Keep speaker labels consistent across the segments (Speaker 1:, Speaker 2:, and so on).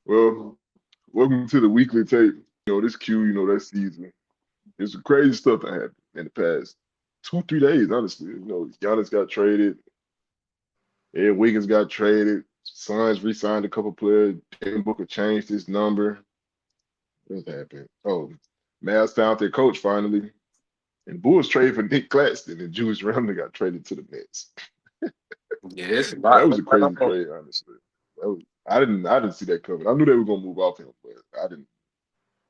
Speaker 1: Well, welcome to the weekly tape. This Q, that season. There's some crazy stuff that happened in the past 2, 3 days, honestly. Giannis got traded, Ed Wiggins got traded, Suns re-signed a couple players, Devin Booker changed his number. What happened? Oh, Mavs found their coach finally. And Bulls traded for Nick Claxton, and Julius Randle got traded to the Nets.
Speaker 2: Yeah, it's a
Speaker 1: That
Speaker 2: lot
Speaker 1: was a
Speaker 2: going
Speaker 1: crazy
Speaker 2: on.
Speaker 1: trade, honestly. I didn't see that coming. I knew they were gonna move off him, but I didn't.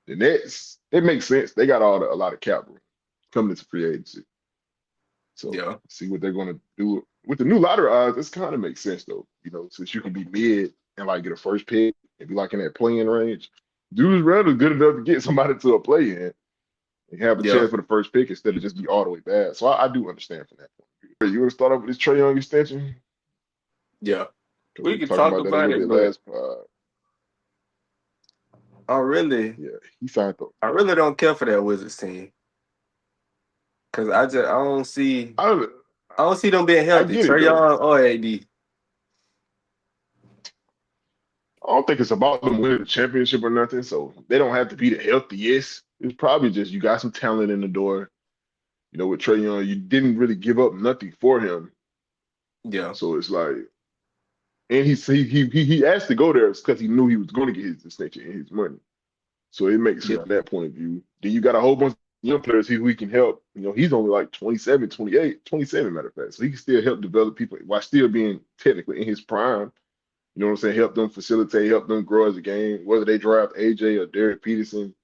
Speaker 1: The Nets, it makes sense. They got a lot of cap room coming into free agency. So
Speaker 2: Yeah,
Speaker 1: see what they're gonna do with the new lottery odds. This kind of makes sense though. Since you can be mid and like get a first pick and be like in that play-in range. Julius Randle good enough to get somebody to a play-in and have a
Speaker 2: yeah,
Speaker 1: chance for the first pick instead of just be all the way bad. So I do understand from that point of view. You want to start off with this Trae Young extension?
Speaker 2: yeah.
Speaker 1: Because we
Speaker 2: We
Speaker 1: were
Speaker 2: can
Speaker 1: talking
Speaker 2: talk
Speaker 1: about that a
Speaker 2: about
Speaker 1: little
Speaker 2: it,
Speaker 1: bit
Speaker 2: but
Speaker 1: last pod.
Speaker 2: I really,
Speaker 1: Yeah, he signed though.
Speaker 2: I really don't care for that Wizards team because I don't see,
Speaker 1: I
Speaker 2: I don't see them being
Speaker 1: I
Speaker 2: healthy.
Speaker 1: get it
Speaker 2: Trey
Speaker 1: though.
Speaker 2: Young or AD.
Speaker 1: I don't think it's about them winning the championship or nothing. So they don't have to be the healthiest. It's probably just you got some talent in the door. With Trae Young, you didn't really give up nothing for him.
Speaker 2: Yeah,
Speaker 1: So it's like, and he asked to go there because he knew he was going to get his extension and his money. So it makes sense
Speaker 2: yeah,
Speaker 1: from that point of view. Then you got a whole bunch of young players who we can help. He's only like 27, 28, 27, matter of fact. So he can still help develop people while still being technically in his prime. You know what I'm saying? Help them facilitate, help them grow as a game, whether they draft AJ or Derek Peterson.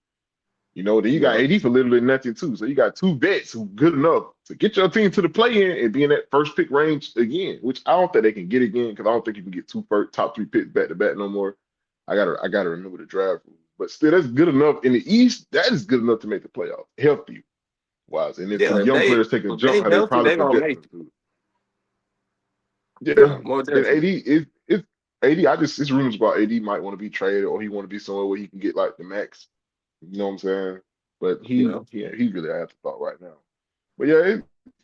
Speaker 1: Then you got
Speaker 2: yeah.
Speaker 1: AD for literally nothing too. So you got two vets who good enough to get your team to the play-in and be in that first pick range again, which I don't think they can get again because I don't think you can get top three picks back to back no more. I gotta remember the draft rules. But still, that's good enough in the East. That is good enough to make the playoffs, healthy wise. And if some
Speaker 2: Yeah, if
Speaker 1: young
Speaker 2: they
Speaker 1: players take a
Speaker 2: if
Speaker 1: jump,
Speaker 2: they
Speaker 1: how they
Speaker 2: healthy,
Speaker 1: probably
Speaker 2: they gonna
Speaker 1: project
Speaker 2: make
Speaker 1: them
Speaker 2: it.
Speaker 1: to.
Speaker 2: Yeah,
Speaker 1: Yeah.
Speaker 2: more
Speaker 1: And
Speaker 2: definitely.
Speaker 1: AD is AD. It's rumors about AD might want to be traded or he want to be somewhere where he can get like the max. You know what I'm saying? But
Speaker 2: Yeah,
Speaker 1: he really has to thought right now. But yeah,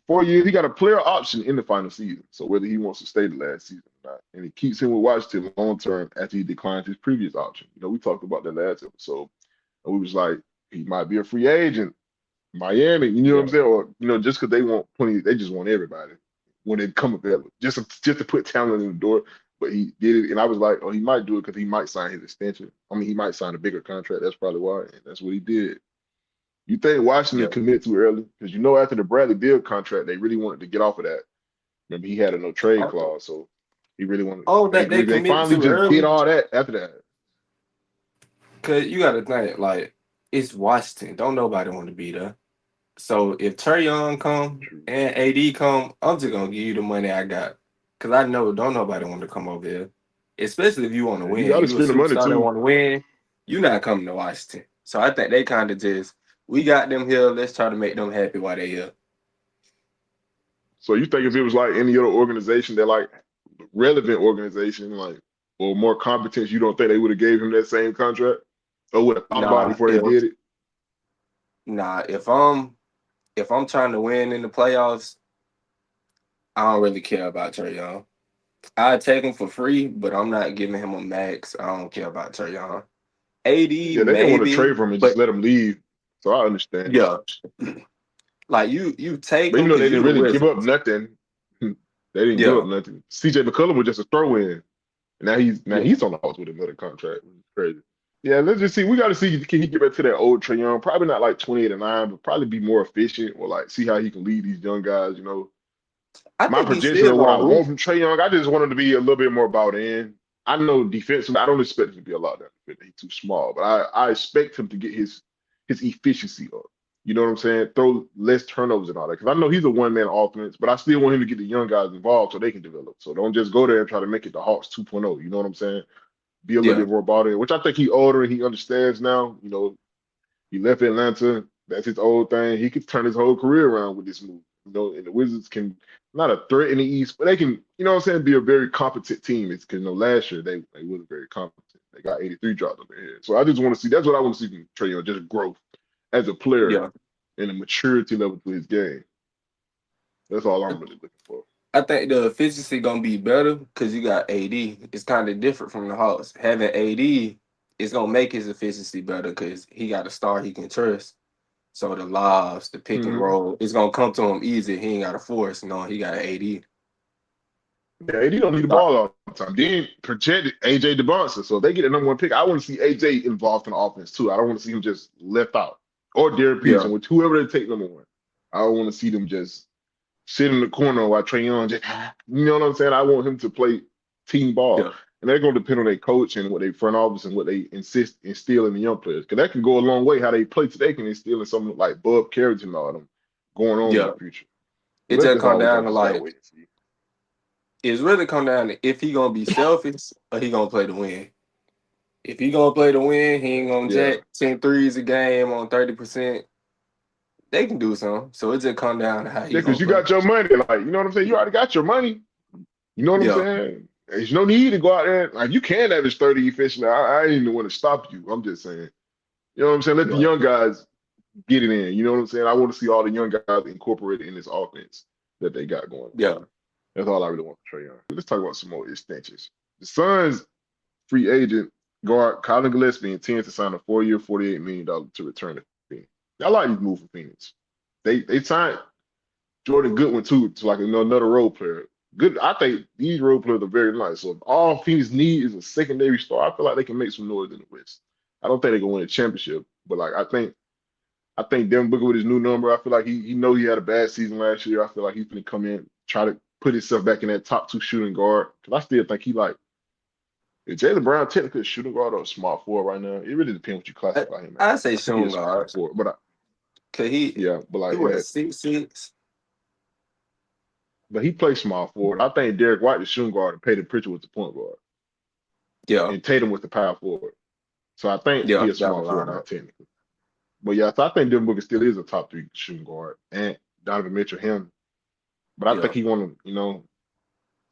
Speaker 1: 4 years. He got a player option in the final season. So whether he wants to stay the last season or not, and it keeps him with Washington long term after he declines his previous option. We talked about that last episode. And we was like, he might be a free agent. Miami, you know what
Speaker 2: yeah.
Speaker 1: I'm saying? Or just because they want plenty, they just want everybody when they come available, just to put talent in the door. But he did it, and I was like, oh, he might do it because he might sign his extension. I mean, he might sign a bigger contract. That's probably why, and that's what he did. You think Washington
Speaker 2: Yeah.
Speaker 1: commit too early? Because after the Bradley Beal contract, they really wanted to get off of that. Remember, he had a no trade
Speaker 2: Oh,
Speaker 1: clause, so he really wanted.
Speaker 2: oh,
Speaker 1: They
Speaker 2: that they
Speaker 1: they
Speaker 2: committed
Speaker 1: finally
Speaker 2: too
Speaker 1: just did
Speaker 2: early.
Speaker 1: all that after that.
Speaker 2: Cause you got to think like it's Washington. Don't nobody want to be there. So if Trey Young come
Speaker 1: True.
Speaker 2: and AD come, I'm just gonna give you the money I got. Cause I know don't nobody want to come over here. Especially if you want to
Speaker 1: And you
Speaker 2: win.
Speaker 1: got to
Speaker 2: You a
Speaker 1: spend the money
Speaker 2: superstar that
Speaker 1: too.
Speaker 2: want to win. You not coming to Washington. So I think they kind of just we got them here. Let's try to make them happy while they here.
Speaker 1: So you think if it was like any other organization that like relevant organization, like or more competence, you don't think they would have gave him that same contract? Or would have thought about it
Speaker 2: Nah,
Speaker 1: before they
Speaker 2: if
Speaker 1: did it?
Speaker 2: nah, if I'm trying to win in the playoffs, I don't really care about Trey Young. I take him for free, but I'm not giving him a max. I don't care about Trae Young. AD
Speaker 1: Yeah, they didn't want to
Speaker 2: maybe,
Speaker 1: trade for him and just
Speaker 2: but
Speaker 1: let him leave. So I understand.
Speaker 2: yeah, like you take
Speaker 1: But
Speaker 2: him
Speaker 1: they
Speaker 2: because you
Speaker 1: didn't
Speaker 2: the
Speaker 1: really give up
Speaker 2: Wizards.
Speaker 1: nothing. They didn't give up
Speaker 2: Yeah,
Speaker 1: nothing. CJ McCollum was just a throw in. And now
Speaker 2: yeah,
Speaker 1: he's on the house with another contract, which is crazy. Yeah, let's just see. We got to see can he get back to that old Trae Young? Probably not like 28 or 9, but probably be more efficient or like see how he can lead these young guys.
Speaker 2: I
Speaker 1: My
Speaker 2: think he's
Speaker 1: projection
Speaker 2: still
Speaker 1: of what I
Speaker 2: gonna
Speaker 1: want
Speaker 2: hoop.
Speaker 1: from Trae Young, I just want him to be a little bit more bought in. I know defensively, I don't expect him to be a lot of defender. He's too small, but I expect him to get his efficiency up. You know what I'm saying? Throw less turnovers and all that. Because I know he's a one-man offense, but I still want him to get the young guys involved so they can develop. So don't just go there and try to make it the Hawks 2.0. You know what I'm saying? Be a little
Speaker 2: Yeah,
Speaker 1: bit more bought in, which I think he older and he understands now. He left Atlanta. That's his old thing. He could turn his whole career around with this move. And the Wizards can not a threat in the East, but they can, what I'm saying, be a very competent team. It's because last year they wasn't very competent. They got 83 dropped on their head. So I just want to see. That's what I want to see from Trae Young, just growth as a player
Speaker 2: yeah.
Speaker 1: and a maturity level to his game. That's all I'm really looking for.
Speaker 2: I think the efficiency gonna be better because you got AD. It's kind of different from the Hawks. Having AD, it's gonna make his efficiency better because he got a star he can trust. So the lobs, the pick and
Speaker 1: Mm-hmm.
Speaker 2: roll, it's gonna come to him easy. He ain't got to force. No, he got an AD.
Speaker 1: Yeah, AD don't need the ball all the time. Then projected AJ DeBronson. So if they get the number one pick, I want to see AJ involved in the offense too. I don't want to see him just left out. Or Derek
Speaker 2: Yeah,
Speaker 1: Peterson, with whoever they take number one. I don't want to see them just sit in the corner while Trae Young just, you know what I'm saying? I want him to play team ball.
Speaker 2: yeah,
Speaker 1: And they're going to depend on their coach and what they front office and what they instill in the young players. Because that can go a long way. How they play today can instill in something like Bub Carrington and all them going on in
Speaker 2: yeah.
Speaker 1: the future. So
Speaker 2: It
Speaker 1: that's
Speaker 2: just
Speaker 1: just
Speaker 2: come
Speaker 1: all we
Speaker 2: down
Speaker 1: got
Speaker 2: to
Speaker 1: to just got to
Speaker 2: like
Speaker 1: wait and see.
Speaker 2: it's really come down to if he gonna be selfish or he gonna play to win. If he gonna play to win, he ain't gonna
Speaker 1: Yeah.
Speaker 2: jet 10 threes a game on 30%. They can do something. So it just come down to how he
Speaker 1: Yeah, because
Speaker 2: gonna
Speaker 1: you
Speaker 2: play.
Speaker 1: got your money. Like, you know what I'm saying? You already got your money. You know what I'm
Speaker 2: Yeah,
Speaker 1: saying? There's no need to go out there. Like, you can average 30 efficiently. I ain't even want to stop you. I'm just saying. You know what I'm saying? Let the
Speaker 2: yeah,
Speaker 1: young guys get it in. You know what I'm saying? I want to see all the young guys incorporated in this offense that they got going.
Speaker 2: yeah,
Speaker 1: That's all I really want for Trae Young. Let's talk about some more extensions. The Suns free agent guard Colin Gillespie intends to sign a 4-year, $48 million to return to Phoenix. I like these moves for Phoenix. They signed Jordan Goodwin too to like another role player. Good. I think these role players are very nice. So if all Phoenix need is a secondary star, I feel like they can make some noise in the West. I don't think they can win a championship, but like I think Devin Booker with his new number, I feel like he know he had a bad season last year. I feel like he's gonna come in, try to put himself back in that top two shooting guard. Because I still think he like is Jaylen Brown technically a shooting guard or a small forward right now. It really depends what you
Speaker 2: I,
Speaker 1: classify him
Speaker 2: I
Speaker 1: as.
Speaker 2: say
Speaker 1: I think he's
Speaker 2: shooting
Speaker 1: a small
Speaker 2: guard.
Speaker 1: forward, but
Speaker 2: Cause he
Speaker 1: yeah, but
Speaker 2: he
Speaker 1: like in
Speaker 2: was
Speaker 1: that,
Speaker 2: 6'6".
Speaker 1: but he plays small forward. I think Derek White is shooting guard and Peyton Pritchard was the point guard,
Speaker 2: Yeah,
Speaker 1: and Tatum was the power forward. So I think
Speaker 2: yeah,
Speaker 1: he's a
Speaker 2: that
Speaker 1: small
Speaker 2: one
Speaker 1: forward
Speaker 2: line
Speaker 1: now
Speaker 2: up.
Speaker 1: technically. But yeah, so I think Devin Booker still is a top three shooting guard, and Donovan Mitchell him. But I think
Speaker 2: Yeah,
Speaker 1: he want to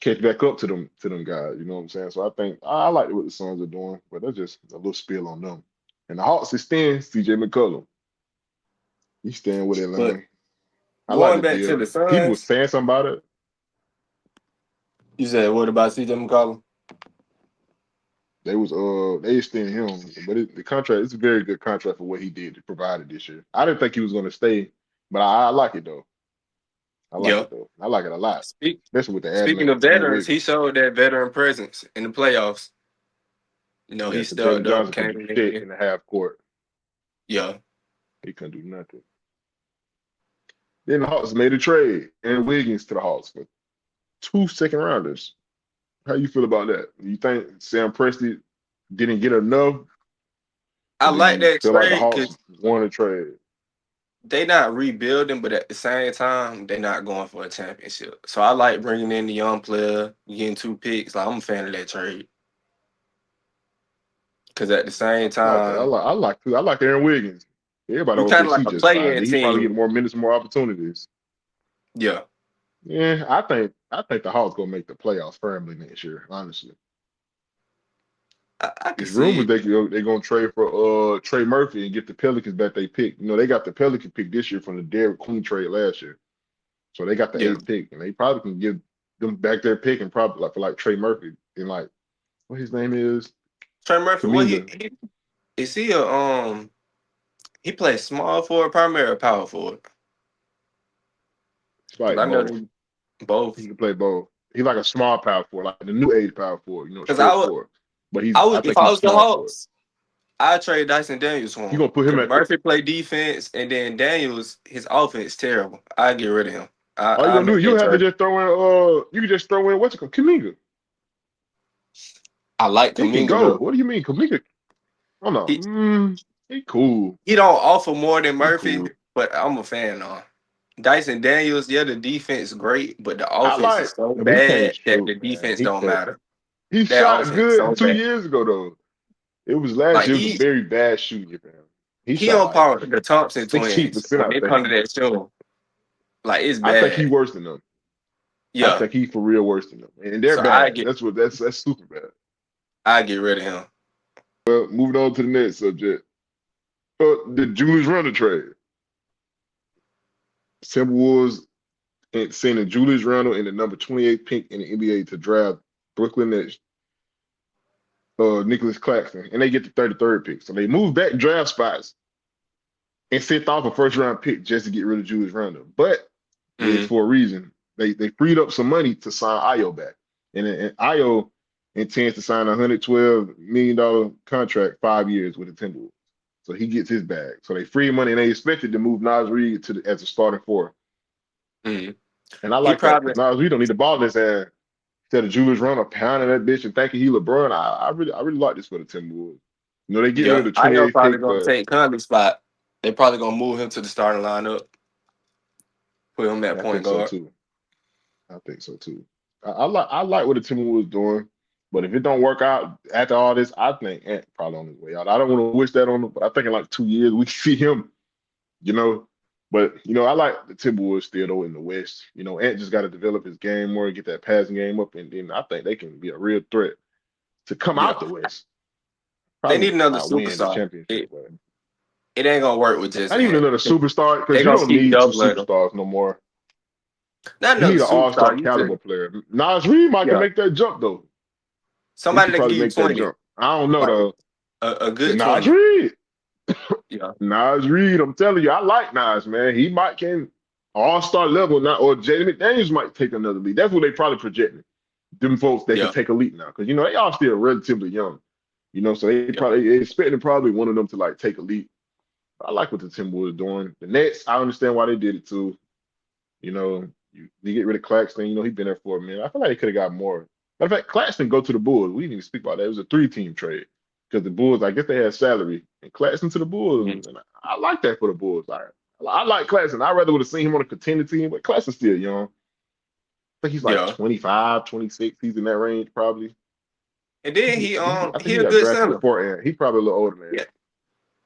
Speaker 1: catch back up to them guys. You know what I'm saying? So I think I like what the Suns are doing, but that's just a little spill on them. And the Hawks is staying CJ McCollum. He's staying with
Speaker 2: but
Speaker 1: Atlanta. I like
Speaker 2: going
Speaker 1: the
Speaker 2: back to
Speaker 1: deal.
Speaker 2: the
Speaker 1: People were
Speaker 2: Suns,
Speaker 1: saying something about it.
Speaker 2: you said what about CJ McCollum?
Speaker 1: They extended him, but the contract it's a very good contract for what he did provided this year. I didn't think he was going to stay, but I like it though. I like
Speaker 2: Yeah.
Speaker 1: it though. I like it a lot,
Speaker 2: Speak,
Speaker 1: especially with the adding
Speaker 2: speaking
Speaker 1: of
Speaker 2: of
Speaker 1: Andrew
Speaker 2: veterans, he
Speaker 1: Wiggins.
Speaker 2: showed that veteran presence in the playoffs.
Speaker 1: Yeah,
Speaker 2: He
Speaker 1: because Jalen
Speaker 2: stepped up,
Speaker 1: Johnson couldn't
Speaker 2: came
Speaker 1: do shit
Speaker 2: in.
Speaker 1: in the half court.
Speaker 2: Yeah,
Speaker 1: He couldn't do nothing. Then the Hawks made a trade and Wiggins to the Hawks for 2 second rounders. How you feel about that? You think Sam Presti didn't get enough,
Speaker 2: I
Speaker 1: or do
Speaker 2: like
Speaker 1: you
Speaker 2: that
Speaker 1: feel like the
Speaker 2: trade
Speaker 1: Hawks
Speaker 2: because
Speaker 1: won a trade?
Speaker 2: they not rebuilding, but at the same time, they're not going for a championship. So I like bringing in the young player, getting 2 picks. Like I'm a fan of that trade because at the same
Speaker 1: I like that.
Speaker 2: time,
Speaker 1: I like Aaron Wiggins. Everybody
Speaker 2: we
Speaker 1: on
Speaker 2: kind of like
Speaker 1: OKC
Speaker 2: a
Speaker 1: just signed.
Speaker 2: play-in
Speaker 1: He probably get
Speaker 2: team.
Speaker 1: more minutes, more opportunities.
Speaker 2: Yeah,
Speaker 1: Yeah, I think the Hawks gonna make the playoffs firmly next year. Honestly,
Speaker 2: I can
Speaker 1: it's
Speaker 2: see
Speaker 1: rumored
Speaker 2: it.
Speaker 1: they're gonna trade for Trey Murphy and get the Pelicans back they pick. They got the Pelican pick this year from the Derek Queen trade last year, so they got the
Speaker 2: Yeah,
Speaker 1: eighth pick, and they probably can give them back their pick and probably like for like Trey Murphy and like what his name is
Speaker 2: Trey Murphy. What
Speaker 1: Kaminga.
Speaker 2: he is he a he plays small forward, primary power forward.
Speaker 1: It's
Speaker 2: Because
Speaker 1: like
Speaker 2: I know
Speaker 1: both.
Speaker 2: they
Speaker 1: He
Speaker 2: both.
Speaker 1: can play both. He's like a small power forward, like the new age power forward,
Speaker 2: Because
Speaker 1: stretch forward. But I
Speaker 2: if
Speaker 1: think
Speaker 2: I
Speaker 1: he's
Speaker 2: was the
Speaker 1: small for it.
Speaker 2: Hawks, I trade Dyson Daniels for
Speaker 1: You
Speaker 2: him.
Speaker 1: gonna put him
Speaker 2: Because
Speaker 1: at the
Speaker 2: Murphy play defense, and then Daniels, his offense terrible. I get rid of him.
Speaker 1: all you
Speaker 2: I
Speaker 1: gonna do,
Speaker 2: make
Speaker 1: you
Speaker 2: that
Speaker 1: have to
Speaker 2: trade.
Speaker 1: just throw in you can just throw in what's it called? Kaminga.
Speaker 2: I like
Speaker 1: He can
Speaker 2: Kaminga
Speaker 1: go.
Speaker 2: though.
Speaker 1: What do you mean? Kaminga? Oh no.
Speaker 2: He
Speaker 1: He cool.
Speaker 2: he don't offer more than
Speaker 1: He
Speaker 2: Murphy,
Speaker 1: cool.
Speaker 2: but I'm a fan of. Dyson Daniels, yeah, the defense great, but the
Speaker 1: I
Speaker 2: offense is
Speaker 1: like
Speaker 2: so
Speaker 1: but he can't
Speaker 2: bad that
Speaker 1: shoot,
Speaker 2: the
Speaker 1: man.
Speaker 2: defense don't matter.
Speaker 1: He
Speaker 2: That
Speaker 1: shot
Speaker 2: offense is so
Speaker 1: good two
Speaker 2: bad.
Speaker 1: years ago though. It was last
Speaker 2: Like
Speaker 1: year. It was a very bad shooting for him. He
Speaker 2: he
Speaker 1: shot
Speaker 2: on
Speaker 1: like
Speaker 2: par with the Thompson twins
Speaker 1: 16%,
Speaker 2: when
Speaker 1: I
Speaker 2: they
Speaker 1: think.
Speaker 2: come to that show. Like it's
Speaker 1: I think he
Speaker 2: bad.
Speaker 1: worse than them. I
Speaker 2: Yeah.
Speaker 1: think he for real worse than them. And they're
Speaker 2: So
Speaker 1: bad. That's super bad.
Speaker 2: I get rid of him.
Speaker 1: Well, moving on to the next subject. The Julius Randle trade. Timberwolves sending Julius Randle and the number 28 pick in the NBA to draft Brooklyn Nets Nicholas Claxton, and they get the 33rd pick. So they move back draft spots and sent off a first round pick just to get rid of Julius Randle. But it's
Speaker 2: Mhm.
Speaker 1: for a reason. They freed up some money to sign Io back, and Io intends to sign a $112 million contract, 5 years with the Timberwolves. So he gets his bag. So they free money, and they expected to move Nas Reed as a starting four.
Speaker 2: Mhm.
Speaker 1: And I
Speaker 2: He
Speaker 1: like that
Speaker 2: probably
Speaker 1: because Nas Reed don't need the ball in his hand. Instead of Julius Randle pounding that bitch and thinking he LeBron, I really like this for the Timberwolves. You know, they get rid of
Speaker 2: yeah.
Speaker 1: the
Speaker 2: I know
Speaker 1: 28th
Speaker 2: probably
Speaker 1: pick,
Speaker 2: gonna
Speaker 1: but
Speaker 2: take Conley's spot. They probably gonna move him to the starting lineup, put him at
Speaker 1: yeah, I
Speaker 2: point
Speaker 1: think so
Speaker 2: guard.
Speaker 1: too. I think so too. I like what the Timberwolves doing, but if it don't work out after all this, I think Ant probably on his way out. I don't want to wish that on him, but I think in like 2 years we can see him. You know, but I like the Timberwolves still though in the West. Ant just got to develop his game more, get that passing game up, and then I think they can be a real threat to come out
Speaker 2: Yeah,
Speaker 1: the West.
Speaker 2: they need
Speaker 1: Probably
Speaker 2: another
Speaker 1: not win the
Speaker 2: superstar.
Speaker 1: championship, but
Speaker 2: It ain't gonna work with just
Speaker 1: not even
Speaker 2: Ant.
Speaker 1: another superstar
Speaker 2: They
Speaker 1: because you
Speaker 2: gonna
Speaker 1: don't
Speaker 2: keep
Speaker 1: need two
Speaker 2: doubling them.
Speaker 1: superstars no more.
Speaker 2: Not
Speaker 1: You
Speaker 2: another
Speaker 1: need an all-star
Speaker 2: superstar. You
Speaker 1: caliber
Speaker 2: just
Speaker 1: player. Nas Reed might can
Speaker 2: yeah,
Speaker 1: make that jump though. He
Speaker 2: somebody
Speaker 1: could
Speaker 2: that can
Speaker 1: probably
Speaker 2: give you
Speaker 1: make that
Speaker 2: 20,
Speaker 1: jump. I don't know
Speaker 2: like
Speaker 1: though.
Speaker 2: a
Speaker 1: But
Speaker 2: good
Speaker 1: Nas
Speaker 2: 20.
Speaker 1: Reed,
Speaker 2: Yeah,
Speaker 1: Nas Reed, I'm telling you, I like Nas, man. He might can all-star level now, or Jaden McDaniels might take another lead. That's what they probably projecting. Them folks that can
Speaker 2: yeah,
Speaker 1: take a leap now, because they all still relatively young. So
Speaker 2: yeah,
Speaker 1: they expecting probably one of them to like take a leap. I like what the Timberwolves doing. The Nets, I understand why they did it too. You get rid of Claxton. He's been there for a minute. I feel like they could have got more. Matter of fact, Claxton go to the Bulls. We didn't even speak about that. It was a three-team trade because the Bulls, I guess they had salary and Claxton to the Bulls.
Speaker 2: mhm,
Speaker 1: And I like that for the Bulls. I like Claxton. I rather would have seen him on a contender team, but Claxton's still young. I think he's like
Speaker 2: yeah.
Speaker 1: 25, 26. He's in that range probably.
Speaker 2: And then
Speaker 1: I think
Speaker 2: he
Speaker 1: he
Speaker 2: a
Speaker 1: got
Speaker 2: good
Speaker 1: drafted
Speaker 2: center.
Speaker 1: before, and he's probably a little older than.
Speaker 2: Yeah,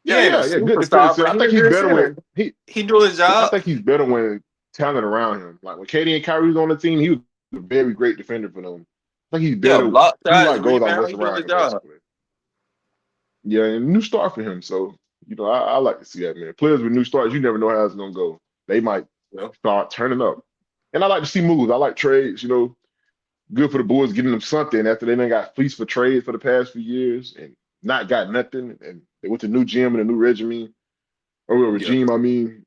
Speaker 2: he
Speaker 1: Yeah,
Speaker 2: ain't a
Speaker 1: yeah, yeah. Good defensive
Speaker 2: superstar,
Speaker 1: center.
Speaker 2: but
Speaker 1: I
Speaker 2: he
Speaker 1: think
Speaker 2: a
Speaker 1: he's
Speaker 2: good
Speaker 1: better with
Speaker 2: center.
Speaker 1: he.
Speaker 2: He do his
Speaker 1: I
Speaker 2: job.
Speaker 1: think he's better when talent around him. Like when KD and Kyrie was on the team, he was a very great defender for them. I think he's
Speaker 2: Yeah,
Speaker 1: better.
Speaker 2: block
Speaker 1: He
Speaker 2: shots,
Speaker 1: like goes out
Speaker 2: rebound.
Speaker 1: what's
Speaker 2: He do
Speaker 1: around
Speaker 2: his
Speaker 1: him
Speaker 2: job.
Speaker 1: basically. Yeah, and new start for him. So I like to see that, man. Players with new starts, you never know how it's gonna go. They might
Speaker 2: Yeah,
Speaker 1: start turning up, and I like to see moves. I like trades. Good for the Bulls getting them something after they done got fleeced for trades for the past few years and not got nothing. And they went to new gym and a new regimen or a
Speaker 2: yeah,
Speaker 1: regime. I mean,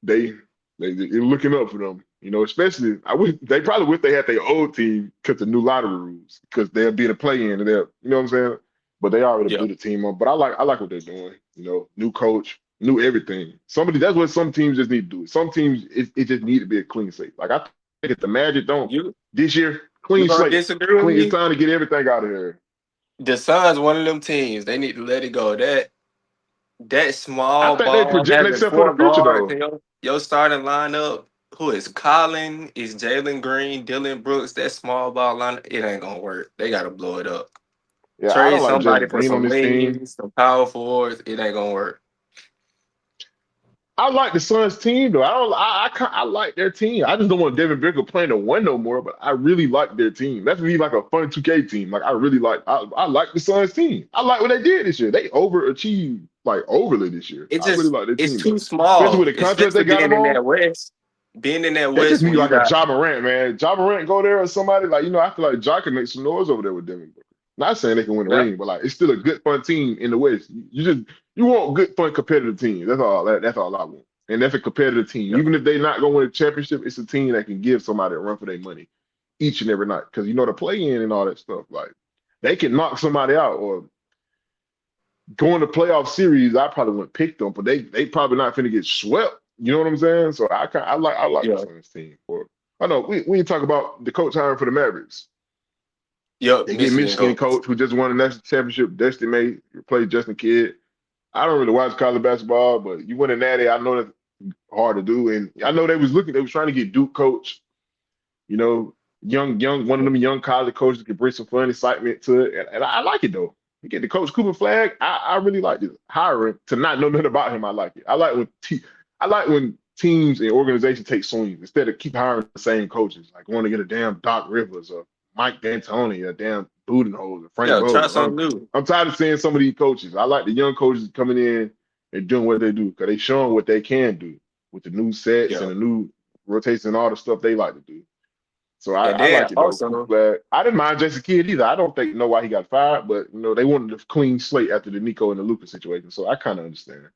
Speaker 1: they they're looking up for them. Especially I wish they probably wish they had their old team because the new lottery rules because they'll be in a play in and they'll what I'm saying. But they already
Speaker 2: yeah.
Speaker 1: blew the team up. But I like what they're doing. New coach, new everything. That's what some teams just need to do. Some teams it just need to be a clean slate. Like I think if the Magic don't
Speaker 2: You
Speaker 1: this year,
Speaker 2: you
Speaker 1: clean
Speaker 2: gonna
Speaker 1: slate,
Speaker 2: disagree with
Speaker 1: clean. It's
Speaker 2: me?
Speaker 1: time to get everything out of here.
Speaker 2: The Suns, one of them teams. They need to let it go. That
Speaker 1: I
Speaker 2: small
Speaker 1: think they
Speaker 2: ball
Speaker 1: projecting
Speaker 2: having
Speaker 1: themselves for the
Speaker 2: four
Speaker 1: future
Speaker 2: guards
Speaker 1: though.
Speaker 2: in your starting lineup. Who is Colin? Is Jalen Green, Dylan Brooks? That small ball lineup, it ain't gonna work. They gotta blow it up.
Speaker 1: Yeah, I
Speaker 2: Trade
Speaker 1: don't like
Speaker 2: somebody
Speaker 1: Jalen
Speaker 2: for
Speaker 1: Green on
Speaker 2: some
Speaker 1: this team.
Speaker 2: wings, some power forwards. It ain't gonna work.
Speaker 1: I like the Suns team though. I don't. I like their team. I just don't want Devin Booker playing the one no more. But I really like their team. That's me like a fun 2K team. Like I really like. I like the Suns team. I like what they did this year. They overachieved like overly this year.
Speaker 2: It
Speaker 1: I really
Speaker 2: just
Speaker 1: like their
Speaker 2: it's
Speaker 1: team
Speaker 2: too
Speaker 1: though. Especially
Speaker 2: small,
Speaker 1: with the contract they
Speaker 2: especially
Speaker 1: got them
Speaker 2: being in
Speaker 1: on.
Speaker 2: that West. Being in that
Speaker 1: They just
Speaker 2: West
Speaker 1: need
Speaker 2: when you
Speaker 1: like a
Speaker 2: got
Speaker 1: Ja Morant, man. Ja Morant go there or somebody like I feel like Ja can make some noise over there with Devin Booker. Not saying they can win a
Speaker 2: yeah,
Speaker 1: ring, but like it's still a good fun team in the West. You want good fun competitive teams. That's all. That's all I want. And that's a competitive team.
Speaker 2: yeah,
Speaker 1: Even if they're not going to win a championship, it's a team that can give somebody a run for their money each and every night. Because the play in and all that stuff. Like they can knock somebody out or go in the playoff series. I probably wouldn't pick them, but they probably not finna get swept. You know what I'm saying? So I like the
Speaker 2: yeah,
Speaker 1: Suns team. I know we talk about the coach hiring for the Mavericks.
Speaker 2: yep.
Speaker 1: They get
Speaker 2: Michigan
Speaker 1: Michigan
Speaker 2: coach.
Speaker 1: coach who just won the national championship. Dusty May replaced Justin Kidd. I don't really watch college basketball, but you win a natty. I know that's hard to do, and I know they was trying to get Duke coach. You know, young one of them young college coaches could bring some fun excitement to it, and I like it though. You get the coach Cooper Flag. I really like this hiring to not know nothing about him. I like it. I like when teams and organizations take swings instead of keep hiring the same coaches. Like going to get a damn Doc Rivers or Mike D'Antoni, a damn Budenholzer, Frank
Speaker 2: Yeah, try
Speaker 1: Vogel.
Speaker 2: something new.
Speaker 1: I'm tired of seeing some of these coaches. I like the young coaches coming in and doing what they do because they showing what they can do with the new sets
Speaker 2: Yeah,
Speaker 1: and the new rotations and all the stuff they like to do. So
Speaker 2: And
Speaker 1: I
Speaker 2: then
Speaker 1: like it though. I'm
Speaker 2: also,
Speaker 1: glad. I didn't mind Jason Kidd either. I don't know why he got fired, but they wanted a clean slate after the Nico and the Luka situation. So I kind of understand.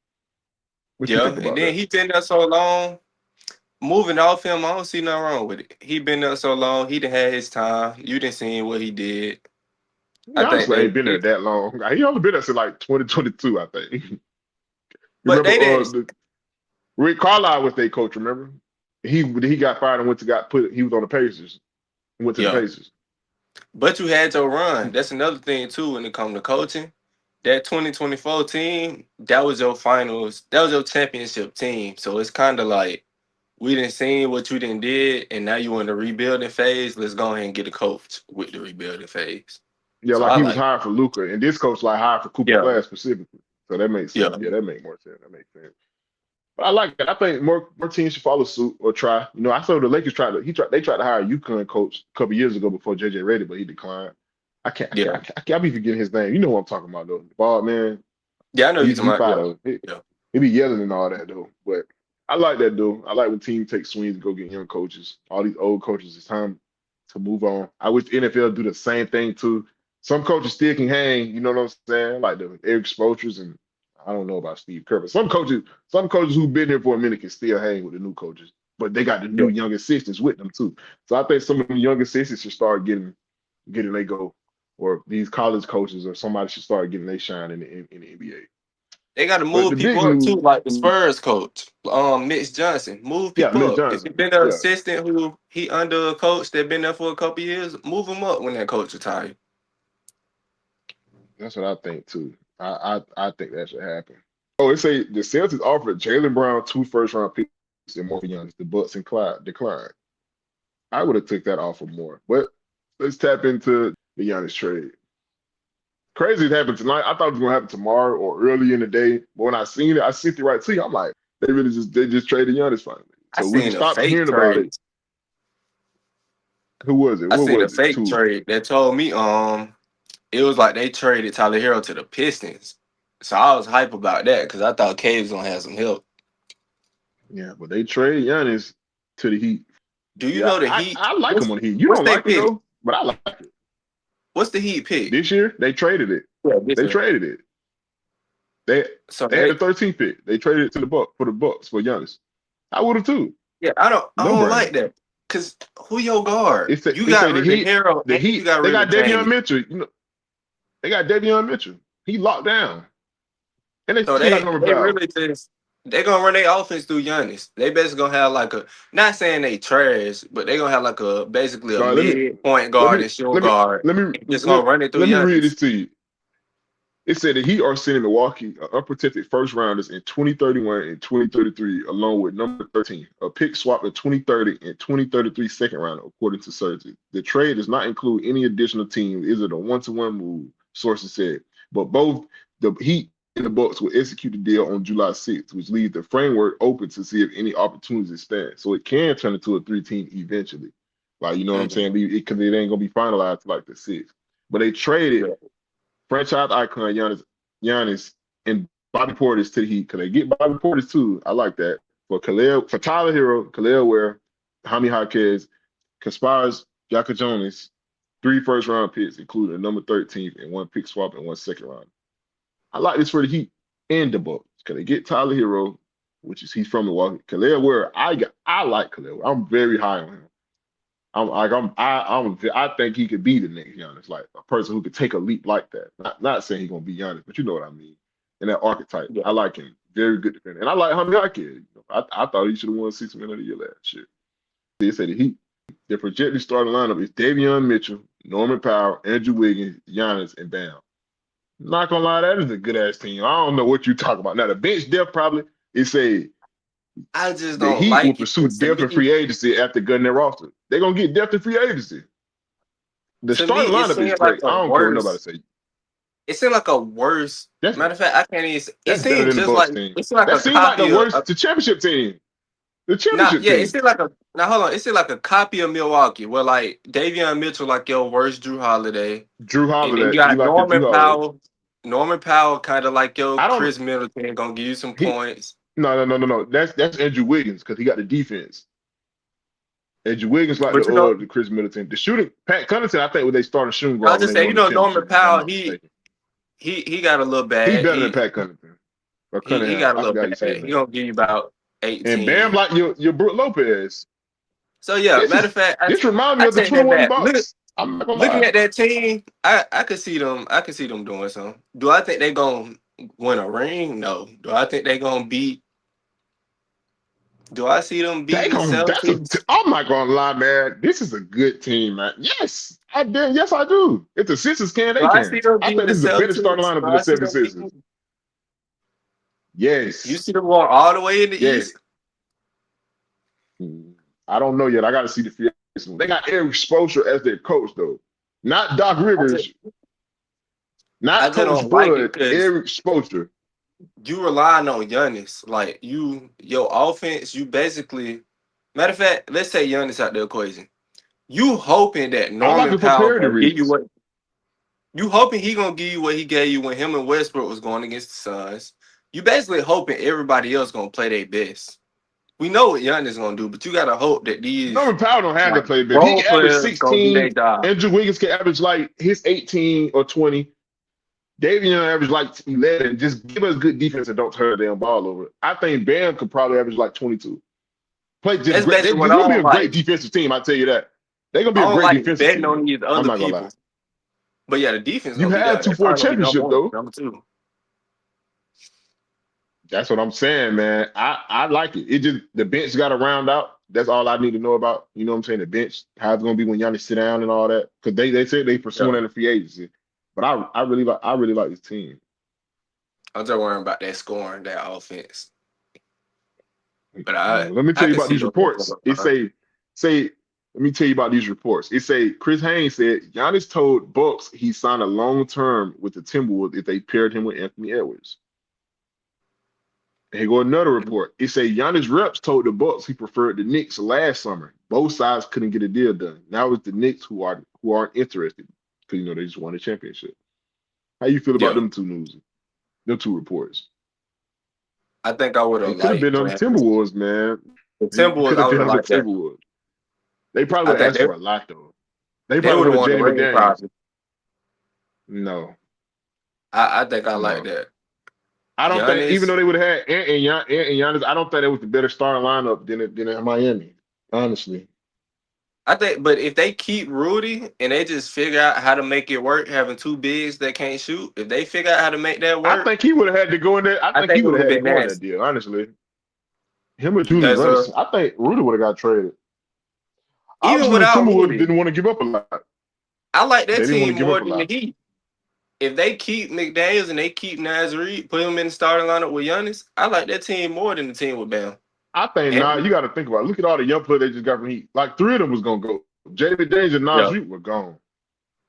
Speaker 1: What you
Speaker 2: yeah,
Speaker 1: think
Speaker 2: and
Speaker 1: about
Speaker 2: then
Speaker 1: that?
Speaker 2: he been there so long. Moving off him, I don't see nothing wrong with it. He been there so long. He done had his time. You didn't see what he did. I
Speaker 1: Giannis
Speaker 2: think
Speaker 1: ain't been there that long. He only been there since like 2022, I think.
Speaker 2: but
Speaker 1: Remember,
Speaker 2: they didn't.
Speaker 1: Rick Carlisle was their coach. Remember, he got fired and went to got put. He was on the Pacers. And went to the
Speaker 2: Yeah,
Speaker 1: Pacers.
Speaker 2: but you had your run. That's another thing too when it comes to coaching. That 2024 team, that was your finals. That was your championship team. So it's kind of like we didn't see what you didn't did, and now you in the rebuilding phase. Let's go ahead and get a coach with the rebuilding phase.
Speaker 1: Yeah,
Speaker 2: So
Speaker 1: like
Speaker 2: I
Speaker 1: he was
Speaker 2: like,
Speaker 1: hired for Luca, and this coach like hired for Cooper
Speaker 2: yeah,
Speaker 1: Flash specifically. So that makes
Speaker 2: yeah,
Speaker 1: sense. Yeah, that makes more sense. That makes sense. But I like that. I think more teams should follow suit or try. I saw the Lakers they tried to hire a UConn coach a couple years ago before JJ Redick, but he declined.
Speaker 2: yeah,
Speaker 1: I can't be forgetting his name. You know what I'm talking about though. Bald man.
Speaker 2: yeah. I know you're talking
Speaker 1: He
Speaker 2: about.
Speaker 1: fired
Speaker 2: Yeah,
Speaker 1: him.
Speaker 2: yeah,
Speaker 1: He be yelling and all that though. But I like that though. I like when teams take swings and go get young coaches. All these old coaches, it's time to move on. I wish the NFL do the same thing too. Some coaches still can hang, you know what I'm saying? Like the Eric Spoelstra and I don't know about Steve Kerr, but some coaches who've been here for a minute can still hang with the new coaches. But they got the
Speaker 2: yeah.
Speaker 1: new young assistants with them too. So I think some of the young assistants should start getting they go. Or these college coaches or somebody should start getting they shine in the NBA.
Speaker 2: They got to
Speaker 1: But
Speaker 2: move
Speaker 1: the big
Speaker 2: people up too,
Speaker 1: news,
Speaker 2: like the Spurs coach, Mitch Johnson. Move
Speaker 1: yeah,
Speaker 2: people
Speaker 1: Mitch
Speaker 2: up. If
Speaker 1: Johnson.
Speaker 2: you been an
Speaker 1: Yeah,
Speaker 2: assistant who he under a coach that been there for a couple years, move him up when that coach retire.
Speaker 1: that's what I think too. I think that should happen. Oh, it say the Celtics offered Jaylen Brown 2 first-round picks and more for Giannis. The Bucks and Clyde declined. I would have took that offer more. But let's tap into the Giannis trade. Crazy it happened tonight. I thought it was gonna happen tomorrow or early in the day. But when I seen it, I sent it right to you. I'm like, they just traded Giannis finally.
Speaker 2: I
Speaker 1: So we can
Speaker 2: seen a
Speaker 1: stop
Speaker 2: fake
Speaker 1: hearing about
Speaker 2: trade.
Speaker 1: it. Who was it?
Speaker 2: I
Speaker 1: What
Speaker 2: seen a
Speaker 1: was it?
Speaker 2: fake
Speaker 1: Two.
Speaker 2: trade that told me it was like they traded Tyler Hero to the Pistons. So I was hype about that because I thought Cade was gonna have some help.
Speaker 1: Yeah, but they traded Giannis to the Heat.
Speaker 2: Do you
Speaker 1: Yeah,
Speaker 2: know the Heat?
Speaker 1: I like him on the Heat. You
Speaker 2: What's
Speaker 1: don't
Speaker 2: they
Speaker 1: like it
Speaker 2: pick?
Speaker 1: though, but I like it.
Speaker 2: What's the Heat pick?
Speaker 1: This year they traded it.
Speaker 2: Yeah, this
Speaker 1: They
Speaker 2: year.
Speaker 1: traded it. They
Speaker 2: So
Speaker 1: they had the
Speaker 2: they
Speaker 1: 13th pick. They traded it to the Bucks for Giannis. I would have too.
Speaker 2: yeah, I
Speaker 1: No
Speaker 2: don't
Speaker 1: brainer.
Speaker 2: like that. Cause who your guard? You
Speaker 1: It say
Speaker 2: got rid of Hero
Speaker 1: the
Speaker 2: and you
Speaker 1: Heat,
Speaker 2: got
Speaker 1: they
Speaker 2: rid
Speaker 1: got
Speaker 2: of
Speaker 1: Davion
Speaker 2: Jamie.
Speaker 1: Mitchell. They got Davion Mitchell. He locked down. And they
Speaker 2: So
Speaker 1: still got Norman
Speaker 2: they
Speaker 1: Powell.
Speaker 2: really just they gonna run their offense through Giannis. They basically gonna have like a not saying they trash, but they gonna have like a basically a
Speaker 1: All right,
Speaker 2: mid point
Speaker 1: let
Speaker 2: guard
Speaker 1: me
Speaker 2: and short
Speaker 1: let me
Speaker 2: guard.
Speaker 1: let me
Speaker 2: And just gonna run it through
Speaker 1: let me read
Speaker 2: Giannis.
Speaker 1: this to you. It said that he are sending Milwaukee unprotected first rounders in 2031 and 2033, along with number 13, a pick swap in 2030 and 2033 second rounder, according to Surgery. The trade does not include any additional teams. Is it a one-to-one move? Sources said. But both the Heat and the Bucks will execute the deal on July 6th, which leaves the framework open to see if any opportunities expand. So it can turn into a 3-team eventually. Like, you know what I'm saying?
Speaker 2: Mhm.
Speaker 1: Because it ain't gonna be finalized till like the 6th. But they traded
Speaker 2: Yeah.
Speaker 1: franchise icon Giannis and Bobby Portis to the Heat. Because they get Bobby Portis too. I like that. For Tyler Hero, Khalil Ware, Jaime Jaquez, Kaspars Jonas, 3 first-round picks, including a number 13th and one pick swap and one second round. I like this for the Heat and the Bucks. Because they get Tyler Hero, he's from Milwaukee. Khalil Ware, I like Khalil Ware. I'm very high on him. I think he could be the next Giannis, like a person who could take a leap like that. Not saying he's gonna be Giannis, but you know what I mean. And that archetype,
Speaker 2: Yeah.
Speaker 1: I like him. Very good defender, and I like Jaime Jaquez. I thought he should have won 6 Man of the Year last year. They said the projected starting lineup is Davion Mitchell, Norman Powell, Andrew Wiggins, Giannis, and Bam. Not gonna lie, that is a good ass team. I don't know what you talk about. Now the bench depth probably is a
Speaker 2: I just
Speaker 1: the
Speaker 2: don't
Speaker 1: Heat will
Speaker 2: like it.
Speaker 1: pursue
Speaker 2: To
Speaker 1: depth in
Speaker 2: me,
Speaker 1: free agency after gutting their roster. They're gonna get depth in free agency. The starting
Speaker 2: it
Speaker 1: lineup is
Speaker 2: seemed like
Speaker 1: great. I
Speaker 2: a
Speaker 1: don't care what nobody
Speaker 2: worse.
Speaker 1: say.
Speaker 2: It seemed like a worse.
Speaker 1: That's
Speaker 2: Matter of fact, I can't even. It
Speaker 1: that's better
Speaker 2: seemed
Speaker 1: than the
Speaker 2: just
Speaker 1: Bucks
Speaker 2: like
Speaker 1: team.
Speaker 2: it seemed like
Speaker 1: That
Speaker 2: a
Speaker 1: seemed like the
Speaker 2: copy of.
Speaker 1: worst, the championship team. The
Speaker 2: Nah,
Speaker 1: championship
Speaker 2: yeah, it
Speaker 1: team.
Speaker 2: seemed like a. Now hold on, it seemed like a copy of Milwaukee, where like Davion Mitchell like your worst Drew Holiday,
Speaker 1: Drew
Speaker 2: and then you
Speaker 1: Holiday. You
Speaker 2: got
Speaker 1: like your Drew
Speaker 2: Norman
Speaker 1: Holiday.
Speaker 2: Powell. Norman Powell kind of like your
Speaker 1: I don't
Speaker 2: Chris Middleton, gonna give you some
Speaker 1: he
Speaker 2: points.
Speaker 1: no. That's Andrew Wiggins because he got the defense. And Wiggins like
Speaker 2: But you know,
Speaker 1: the Chris Middleton. The shooting, Pat Connaughton, I think when they started shooting
Speaker 2: I'll
Speaker 1: guard when
Speaker 2: just
Speaker 1: they
Speaker 2: say,
Speaker 1: won the
Speaker 2: Norman
Speaker 1: championship, if I'm
Speaker 2: Powell,
Speaker 1: not mistaken.
Speaker 2: he got a little
Speaker 1: He
Speaker 2: bad.
Speaker 1: better than Pat Connaughton. Or
Speaker 2: He
Speaker 1: Cunningham.
Speaker 2: got a
Speaker 1: I
Speaker 2: little
Speaker 1: forgot how you say his
Speaker 2: bad. He
Speaker 1: name.
Speaker 2: gonna give you about
Speaker 1: And Bam
Speaker 2: 18.
Speaker 1: like your Brook Lopez.
Speaker 2: So yeah,
Speaker 1: This
Speaker 2: matter
Speaker 1: is
Speaker 2: of fact,
Speaker 1: this remind me
Speaker 2: I
Speaker 1: of the
Speaker 2: take that
Speaker 1: 21
Speaker 2: back.
Speaker 1: Bucks. I'm not gonna
Speaker 2: Looking
Speaker 1: lie.
Speaker 2: at that team, I could see them. I could see them doing something. Do I think they gonna win a ring? No. Do I think they gonna beat? Do I see them
Speaker 1: They
Speaker 2: beating the
Speaker 1: gonna
Speaker 2: Celtics?
Speaker 1: I'm not gonna lie, man. This is a good team, man. Yes, I did. Yes, I do. If the Sixers can,
Speaker 2: Do
Speaker 1: they
Speaker 2: I see
Speaker 1: can.
Speaker 2: them
Speaker 1: I
Speaker 2: beating
Speaker 1: think
Speaker 2: the
Speaker 1: this is a better starting
Speaker 2: Celtics?
Speaker 1: lineup
Speaker 2: Do
Speaker 1: than the
Speaker 2: I see them
Speaker 1: 76ers.
Speaker 2: beating? You
Speaker 1: Yes.
Speaker 2: see them going all the way in the
Speaker 1: Yes.
Speaker 2: East?
Speaker 1: I don't know yet. I gotta see the free agency. They got Eric Spoelstra as their coach, though. Not Doc
Speaker 2: I just,
Speaker 1: Rivers,
Speaker 2: I
Speaker 1: not
Speaker 2: just
Speaker 1: Coach
Speaker 2: don't like it
Speaker 1: Bud,
Speaker 2: because
Speaker 1: Eric Spoelstra.
Speaker 2: you relying on Giannis. Like your offense, you basically. Matter of fact, let's say Giannis out the equation. You hoping that
Speaker 1: I like
Speaker 2: Norman
Speaker 1: it for
Speaker 2: Powell
Speaker 1: parity
Speaker 2: gonna give you
Speaker 1: reasons.
Speaker 2: what you hoping he gonna give you what he gave you when him and Westbrook was going against the Suns. You basically hoping everybody else gonna play their best. We know what Giannis gonna do, but you gotta hope that these
Speaker 1: Norman Powell don't have to
Speaker 2: like
Speaker 1: play big. He
Speaker 2: role
Speaker 1: can average
Speaker 2: players gonna do their
Speaker 1: 16.
Speaker 2: job.
Speaker 1: Andrew Wiggins can average like his 18 or 20. Davion average like 11. Just give us good defense and don't turn the damn ball over. I think Bam could probably average like 22. Play just
Speaker 2: That's
Speaker 1: great. They're
Speaker 2: basically what I
Speaker 1: gonna be
Speaker 2: don't
Speaker 1: a great
Speaker 2: like.
Speaker 1: defensive team. I tell you that. They're gonna be
Speaker 2: I
Speaker 1: a
Speaker 2: don't
Speaker 1: great
Speaker 2: like
Speaker 1: defensive
Speaker 2: betting
Speaker 1: team
Speaker 2: on
Speaker 1: though.
Speaker 2: these
Speaker 1: I'm
Speaker 2: other
Speaker 1: not gonna lie.
Speaker 2: people. But yeah, the defense
Speaker 1: You
Speaker 2: gonna be
Speaker 1: had
Speaker 2: there.
Speaker 1: two
Speaker 2: They're
Speaker 1: for a
Speaker 2: probably gonna be number
Speaker 1: championship
Speaker 2: one,
Speaker 1: though.
Speaker 2: number two.
Speaker 1: That's what I'm saying, man. I like it. It just the bench got to round out. That's all I need to know about. You know what I'm saying? The bench, how it's gonna be when Giannis sit down and all that. Because they said they pursuing
Speaker 2: Yeah.
Speaker 1: that in free agency. But I really like this team.
Speaker 2: I'm just worrying about that scoring, that offense. But
Speaker 1: Let me
Speaker 2: I
Speaker 1: tell you
Speaker 2: can
Speaker 1: about
Speaker 2: see
Speaker 1: these
Speaker 2: them.
Speaker 1: reports. Say let me tell you about these reports. It say Chris Haynes said Giannis told Bucks he signed a long term with the Timberwolves if they paired him with Anthony Edwards. Here go another report. It say Giannis reps told the Bucks he preferred the Knicks last summer. Both sides couldn't get a deal done. Now it's the Knicks who aren't interested because they just won a championship. How you feel about
Speaker 2: Yeah.
Speaker 1: them two news? Them two reports.
Speaker 2: I think I would have
Speaker 1: It could have been
Speaker 2: liked
Speaker 1: them
Speaker 2: playing
Speaker 1: Timberwolves, man.
Speaker 2: the
Speaker 1: It could
Speaker 2: Timberwolves.
Speaker 1: have
Speaker 2: I
Speaker 1: been
Speaker 2: would have
Speaker 1: them the
Speaker 2: liked that.
Speaker 1: Timberwolves. They probably
Speaker 2: I
Speaker 1: would have
Speaker 2: think
Speaker 1: asked for a lot though. They
Speaker 2: they
Speaker 1: probably
Speaker 2: would have
Speaker 1: would have
Speaker 2: won the
Speaker 1: Jalen
Speaker 2: ring
Speaker 1: McDaniels.
Speaker 2: probably.
Speaker 1: No,
Speaker 2: I think I like
Speaker 1: no.
Speaker 2: that.
Speaker 1: I don't think even
Speaker 2: Giannis,
Speaker 1: though they would have had Ant and Giannis, I don't think that was the better starting lineup than in Miami. Honestly.
Speaker 2: I think, but if they keep Rudy and they just figure out how to make it work, having two bigs that can't shoot, if they figure out how to make that
Speaker 1: I
Speaker 2: work,
Speaker 1: think he would have had to go in there. I
Speaker 2: I
Speaker 1: think he
Speaker 2: think it
Speaker 1: would
Speaker 2: would
Speaker 1: have
Speaker 2: have
Speaker 1: had to
Speaker 2: been
Speaker 1: go in that
Speaker 2: nasty.
Speaker 1: deal, honestly. Him or Julius
Speaker 2: Because
Speaker 1: Randle. I think Rudy would have got traded.
Speaker 2: even
Speaker 1: Obviously, the
Speaker 2: without
Speaker 1: Timberwolves
Speaker 2: Rudy,
Speaker 1: didn't want to give up a lot.
Speaker 2: I like
Speaker 1: They
Speaker 2: that
Speaker 1: didn't want
Speaker 2: team
Speaker 1: to give
Speaker 2: more
Speaker 1: up a
Speaker 2: than the
Speaker 1: lot.
Speaker 2: Heat. If they keep McDaniels and they keep Naz Reid, put him in the starting lineup with Giannis, I like that team more than the team with Bam.
Speaker 1: I think
Speaker 2: And
Speaker 1: you got to think about it. Look at all the young players they just got from Heat. Like three of them was gonna go. Jaden Daniels and Nas
Speaker 2: yeah,
Speaker 1: Reed were gone.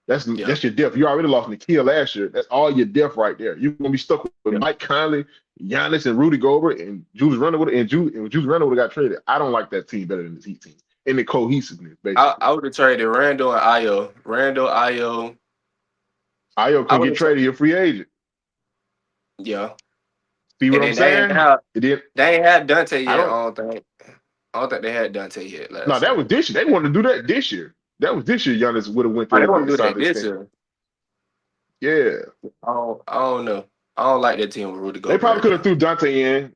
Speaker 2: yeah.
Speaker 1: That's your depth. You already lost Nikhil last year. That's all your depth right there. You're gonna be stuck with
Speaker 2: Yeah.
Speaker 1: Mike Conley, Giannis, and Rudy Gobert, and Julius Randle Julius Randle would have got traded. I don't like that team better than this Heat team. And the cohesiveness, basically.
Speaker 2: I would have traded Randall and Io. Randall, Io.
Speaker 1: Io
Speaker 2: I
Speaker 1: couldn't
Speaker 2: would
Speaker 1: get
Speaker 2: have,
Speaker 1: traded. You're a free agent.
Speaker 2: yeah.
Speaker 1: See what
Speaker 2: And
Speaker 1: I'm
Speaker 2: then
Speaker 1: saying? It did.
Speaker 2: they ain't had Dante
Speaker 1: I
Speaker 2: yet.
Speaker 1: don't.
Speaker 2: I don't think they had Dante yet
Speaker 1: No,
Speaker 2: last
Speaker 1: that
Speaker 2: year.
Speaker 1: was this year. They wanted to do that this year. That was this year. Giannis would have went
Speaker 2: Oh,
Speaker 1: there
Speaker 2: they want
Speaker 1: and
Speaker 2: to do
Speaker 1: signed
Speaker 2: that
Speaker 1: the
Speaker 2: this
Speaker 1: extension.
Speaker 2: year.
Speaker 1: Yeah,
Speaker 2: I don't know. I don't like that team with Rudy
Speaker 1: they probably
Speaker 2: Gobert
Speaker 1: could have
Speaker 2: now.
Speaker 1: threw Dante in.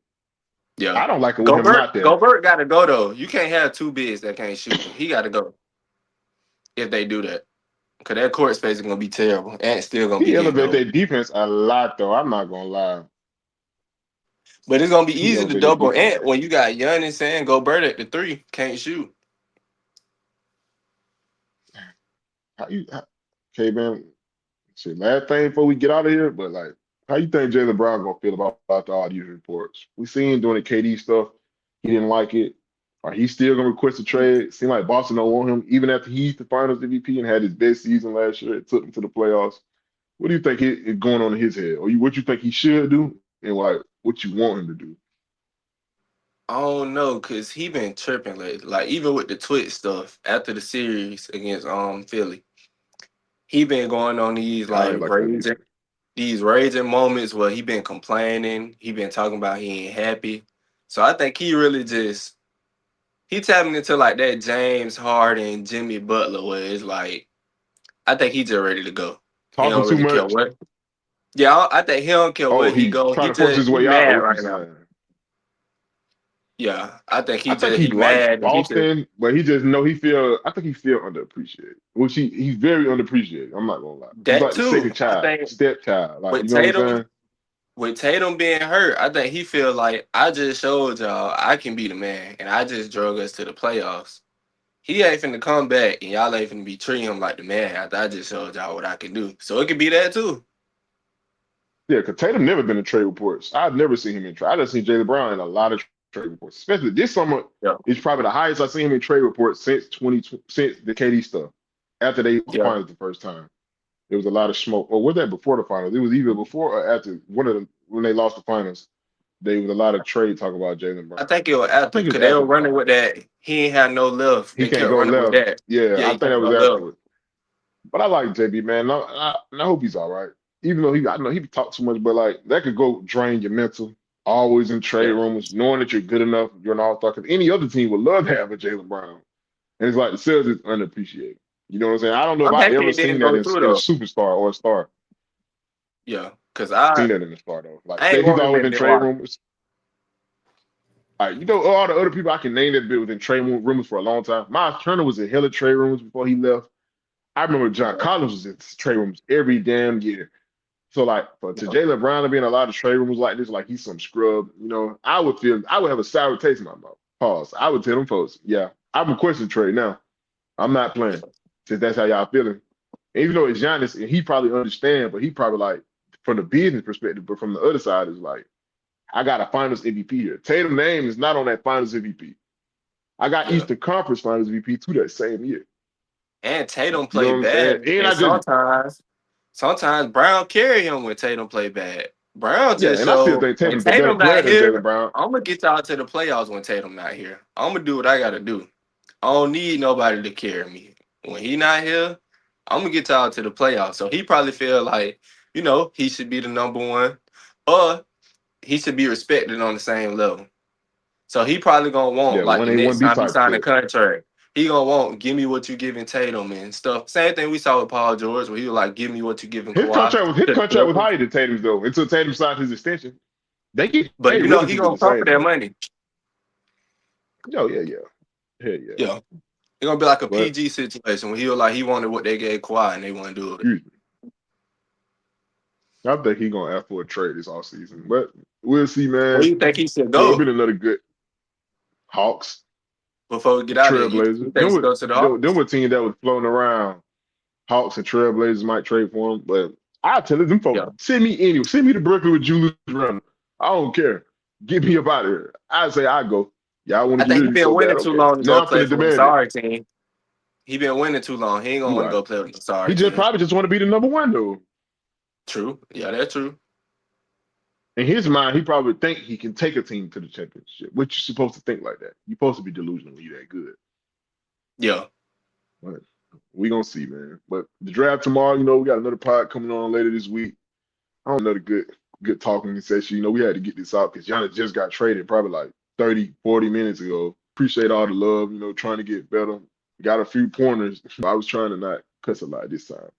Speaker 2: Yeah.
Speaker 1: I don't like it with him not there.
Speaker 2: Gobert got to go though. You can't have two bigs that can't shoot. He got to go if they do that. Cause that court space is gonna be terrible. And still gonna be
Speaker 1: He
Speaker 2: getting
Speaker 1: elevated
Speaker 2: double.
Speaker 1: their defense a lot, though. I'm not gonna lie.
Speaker 2: But it's gonna be
Speaker 1: He
Speaker 2: easy to
Speaker 1: elevated their
Speaker 2: double
Speaker 1: defense.
Speaker 2: Ant when you got Giannis and Gobert at the three, can't shoot.
Speaker 1: How you, okay, man? Shit, last thing before we get out of here, but like, how you think Jalen Brown gonna feel about all these reports? We seen him doing the KD stuff. He didn't like it. Are he still gonna request a trade? Seemed like Boston don't want him, even after he's the Finals MVP and had his best season last year. It took him to the playoffs. What do you think is going on in his head, or what you think he should do, and like what you want him to do?
Speaker 2: I don't know, cause he been tripping lately. Like even with the Twitch stuff after the series against Philly, he been going on these
Speaker 1: Yeah, I
Speaker 2: like
Speaker 1: ain't like that either.
Speaker 2: raging moments where he been complaining. He been talking about he ain't happy. So I think he really just he tapping into like that James Harden, Jimmy Butler, where it's like I think he's just ready to go. He
Speaker 1: Talking
Speaker 2: don't
Speaker 1: too
Speaker 2: really care
Speaker 1: much.
Speaker 2: what. Yeah, I think he don't care
Speaker 1: Oh,
Speaker 2: where he
Speaker 1: he's
Speaker 2: go.
Speaker 1: trying to force his
Speaker 2: He
Speaker 1: way out, or
Speaker 2: mad
Speaker 1: what you
Speaker 2: right now.
Speaker 1: saying?
Speaker 2: Yeah, I think
Speaker 1: I think he
Speaker 2: he
Speaker 1: likes
Speaker 2: mad and he just
Speaker 1: Boston, but he just know he feel. I think he feel underappreciated. Which he's very underappreciated. I'm not gonna lie. He's
Speaker 2: that
Speaker 1: like the second
Speaker 2: too. I
Speaker 1: child,
Speaker 2: think
Speaker 1: stepchild. Like
Speaker 2: with
Speaker 1: you know what I'm saying?
Speaker 2: Tatum being hurt, I think he feel like I just showed y'all I can be the man, and I just drug us to the playoffs. He ain't finna come back, and y'all ain't finna be treating him like the man after I just showed y'all what I can do. So it could be that too.
Speaker 1: Yeah, because Tatum never been in trade reports. I've never seen him in trade. I just seen Jalen Brown in a lot of trade reports, especially this summer.
Speaker 2: Yeah,
Speaker 1: Is probably the highest I've seen him in trade reports since since the KD stuff. After they lost the
Speaker 2: yeah.
Speaker 1: finals the first time, there was a lot of smoke. Or was that before the finals? It was either before or after one of them when they lost the finals. There was a lot of trade talk about Jalen
Speaker 2: I
Speaker 1: Brown.
Speaker 2: think it was
Speaker 1: I
Speaker 2: after
Speaker 1: think it was
Speaker 2: because they were
Speaker 1: after the
Speaker 2: running with
Speaker 1: finals.
Speaker 2: that. He ain't had no left.
Speaker 1: He
Speaker 2: They
Speaker 1: can't
Speaker 2: kept
Speaker 1: go
Speaker 2: running with
Speaker 1: left.
Speaker 2: that.
Speaker 1: Yeah,
Speaker 2: Yeah,
Speaker 1: I
Speaker 2: he
Speaker 1: think
Speaker 2: can't
Speaker 1: that
Speaker 2: go
Speaker 1: was
Speaker 2: left.
Speaker 1: afterward. But I like JB, man. I hope he's all right. Even though I know he talk too much, but like that could go drain your mental. Always in trade
Speaker 2: Yeah,
Speaker 1: rooms, knowing that you're good enough, you're an all-star. Because any other team would love to have a Jalen Brown, and it's like the Celtics underappreciated. You know what I'm saying? I don't know if
Speaker 2: I'm
Speaker 1: I
Speaker 2: happy
Speaker 1: ever
Speaker 2: it
Speaker 1: seen
Speaker 2: didn't
Speaker 1: that
Speaker 2: go through
Speaker 1: in a
Speaker 2: though.
Speaker 1: superstar or a star.
Speaker 2: Yeah, because
Speaker 1: Seen that in a star though. Like
Speaker 2: I ain't
Speaker 1: he's
Speaker 2: want him
Speaker 1: always
Speaker 2: in
Speaker 1: in trade
Speaker 2: Milwaukee.
Speaker 1: rooms. Like you know, all the other people I can name that bit was in trade rooms for a long time. Miles Turner was in hella trade rooms before he left. I remember John
Speaker 2: Yeah,
Speaker 1: Collins was in trade rooms every damn year. So like for to
Speaker 2: yeah.
Speaker 1: Jalen Brown to be in a lot of trade rooms like this, like he's some scrub, you know, I would have a sour taste in my mouth. Pause. I would tell them folks, yeah, I'm requesting trade now. I'm not playing. Since that's how y'all feeling. And even though it's Giannis and he probably understand, but he probably like from the business perspective, but from the other side is like, I got a finals MVP here. Tatum name is not on that finals MVP. I got
Speaker 2: Yeah.
Speaker 1: Eastern Conference Finals MVP too that same year.
Speaker 2: And Tatum
Speaker 1: You know
Speaker 2: play
Speaker 1: what I'm saying?
Speaker 2: bad,
Speaker 1: And
Speaker 2: and
Speaker 1: I just
Speaker 2: sometimes Brown carry him when Tatum play bad. Brown
Speaker 1: yeah,
Speaker 2: just
Speaker 1: and I still
Speaker 2: showed
Speaker 1: think
Speaker 2: when
Speaker 1: Tatum's a better
Speaker 2: Tatum
Speaker 1: player
Speaker 2: not
Speaker 1: than Jalen
Speaker 2: here.
Speaker 1: Brown.
Speaker 2: I'm gonna get y'all to the playoffs when Tatum not here. I'm gonna do what I gotta do. I don't need nobody to carry me. When he not here, I'm gonna get y'all to the playoffs. So he probably feel like, he should be the number one, or he should be respected on the same level. So he probably gonna want
Speaker 1: Yeah,
Speaker 2: like
Speaker 1: one
Speaker 2: the
Speaker 1: A, one
Speaker 2: next
Speaker 1: B
Speaker 2: time he
Speaker 1: type
Speaker 2: sign a
Speaker 1: fit.
Speaker 2: contract, he gonna want give me what you giving Tatum and stuff. Same thing we saw with Paul George, where he was like, give me what you giving Kawhi
Speaker 1: His
Speaker 2: to the
Speaker 1: contract was
Speaker 2: Clippers.
Speaker 1: higher than Tatum's though until Tatum signed his extension. They get
Speaker 2: But
Speaker 1: paid
Speaker 2: he
Speaker 1: relatively
Speaker 2: gonna
Speaker 1: the
Speaker 2: come for
Speaker 1: same
Speaker 2: that
Speaker 1: though.
Speaker 2: money.
Speaker 1: Oh yeah, yeah, yeah, yeah.
Speaker 2: Yeah, it's gonna be like a
Speaker 1: But
Speaker 2: PG situation where he was like he wanted what they gave Kawhi and they want to do it.
Speaker 1: excuse me, I think he's gonna ask for a trade this offseason. But we'll see,
Speaker 2: Where
Speaker 1: man.
Speaker 2: you think he should
Speaker 1: You know, it's
Speaker 2: go
Speaker 1: been another good Hawks,
Speaker 2: before we get out of here? You
Speaker 1: Trailblazers.
Speaker 2: think he should go to the
Speaker 1: Them
Speaker 2: Hawks?
Speaker 1: were teams that was floating around. Hawks and Trailblazers might trade for him, but I tell them folks,
Speaker 2: Yeah,
Speaker 1: send me to Brooklyn with Julius Randle. I don't care. Get me up out of here. I say I go. Y'all want to
Speaker 2: I
Speaker 1: get
Speaker 2: think
Speaker 1: rid
Speaker 2: he
Speaker 1: of me
Speaker 2: been
Speaker 1: so bad?
Speaker 2: winning too
Speaker 1: Okay.
Speaker 2: long to go
Speaker 1: Now I'm
Speaker 2: play
Speaker 1: finna
Speaker 2: for a
Speaker 1: demand it.
Speaker 2: sorry team. He been winning too long. He ain't gonna
Speaker 1: You
Speaker 2: want to
Speaker 1: right.
Speaker 2: go play with the
Speaker 1: He
Speaker 2: sorry
Speaker 1: just
Speaker 2: team.
Speaker 1: probably just want to be the number one though.
Speaker 2: True. Yeah, that's true.
Speaker 1: In his mind, he probably think he can take a team to the championship, which you're supposed to think like that. You're supposed to be delusional when you're that good.
Speaker 2: Yeah.
Speaker 1: But we gonna see, man. But the draft tomorrow, you know, we got another pod coming on later this week. I don't know another good talking session. You know, we had to get this out because Giannis just got traded probably like 30, 40 minutes ago. Appreciate all the love, you know, trying to get better. Got a few pointers. I was trying to not cuss a lot this time.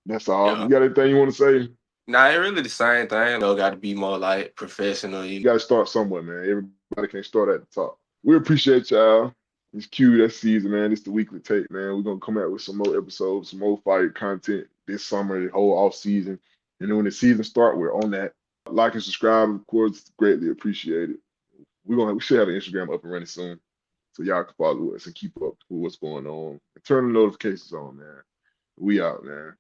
Speaker 1: That's all.
Speaker 2: Yeah.
Speaker 1: You got anything you want to say?
Speaker 2: Nah, it really the same thing. Got to be more like professional.
Speaker 1: You got to start somewhere, man. Everybody can't start at the top. We appreciate y'all. It's Q that season, man. It's the weekly take, man. We're gonna come out with some more episodes, some more fire content this summer, the whole off season. And then when the season start, we're on that. Like and subscribe, of course, greatly appreciated. We should have an Instagram up and running soon. So y'all can follow us and keep up with what's going on. And turn the notifications on, man. We out, man.